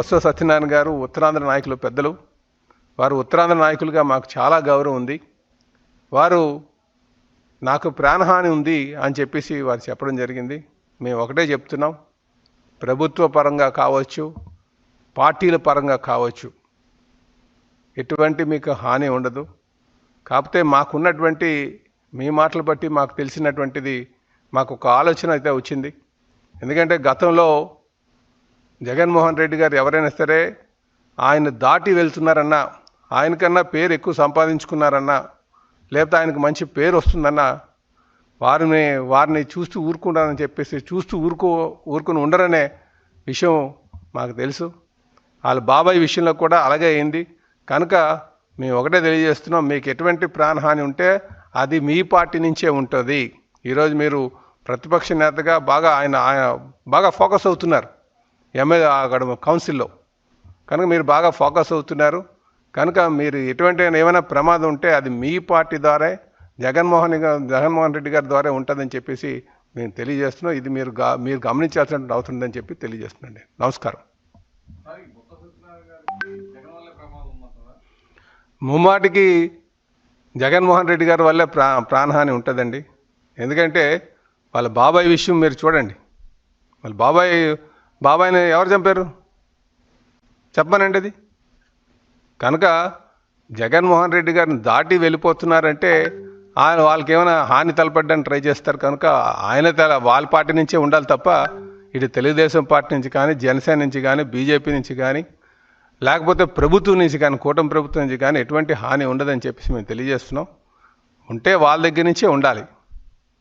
బొత్స సత్యనారాయణ గారు ఉత్తరాంధ్ర నాయకులు పెద్దలు. వారు ఉత్తరాంధ్ర నాయకులుగా మాకు చాలా గౌరవం ఉంది. వారు నాకు ప్రాణహాని ఉంది అని చెప్పేసి వారు చెప్పడం జరిగింది. మేము ఒకటే చెప్తున్నాం, ప్రభుత్వ పరంగా కావచ్చు, పార్టీల పరంగా కావచ్చు, ఎటువంటి మీకు హాని ఉండదు. కాకపోతే మాకున్నటువంటి మీ మాటలు బట్టి మాకు తెలిసినటువంటిది మాకు ఒక ఆలోచన అయితే వచ్చింది. ఎందుకంటే గతంలో జగన్మోహన్ రెడ్డి గారు ఎవరైనా సరే ఆయన దాటి వెళ్తున్నారన్నా, ఆయనకన్నా పేరు ఎక్కువ సంపాదించుకున్నారన్నా, లేకపోతే ఆయనకు మంచి పేరు వస్తుందన్నా వారిని చూస్తూ ఊరుకుంటారని చెప్పేసి ఊరుకుని ఉండరనే విషయం మాకు తెలుసు. వాళ్ళ బాబాయ్ విషయంలో కూడా అలాగే అయింది. కనుక మేము ఒకటే తెలియజేస్తున్నాం, మీకు ఎటువంటి ప్రాణహాని ఉంటే అది మీ పార్టీ నుంచే ఉంటుంది. ఈరోజు మీరు ప్రతిపక్ష నేతగా ఆయన బాగా ఫోకస్ అవుతున్నారు ఎమ్మెల్యే అక్కడ కౌన్సిల్లో. కనుక మీరు బాగా ఫోకస్ అవుతున్నారు. కనుక మీరు ఎటువంటి ఏమైనా ప్రమాదం ఉంటే అది మీ పార్టీ ద్వారా జగన్మోహన్ రెడ్డి గారి ద్వారా ఉంటుందని చెప్పేసి మేము తెలియజేస్తున్నాం. ఇది మీరు గమనించాల్సిన అవసరం ఉందని చెప్పి తెలియజేస్తున్నాండి. నమస్కారం. ముమ్మాటికి జగన్మోహన్ రెడ్డి గారి వల్లే ప్రాణహాని ఉంటుందండి. ఎందుకంటే వాళ్ళ బాబాయ్ విషయం మీరు చూడండి. వాళ్ళ బాబాయ్ని ఎవరు చంపారు చెప్పమనండి అది. కనుక జగన్మోహన్ రెడ్డి గారిని దాటి వెళ్ళిపోతున్నారంటే వాళ్ళకి ఏమైనా హాని తలపడ్డానికి ట్రై చేస్తారు. కనుక వాళ్ళ పార్టీ నుంచే ఉండాలి తప్ప ఇటు తెలుగుదేశం పార్టీ నుంచి కానీ, జనసేన నుంచి కానీ, బీజేపీ నుంచి కానీ, లేకపోతే ప్రభుత్వం నుంచి కానీ, కూటమి ప్రభుత్వం నుంచి కానీ ఎటువంటి హాని ఉండదని చెప్పేసి మేము తెలియజేస్తున్నాం. ఉంటే వాళ్ళ దగ్గర నుంచే ఉండాలి.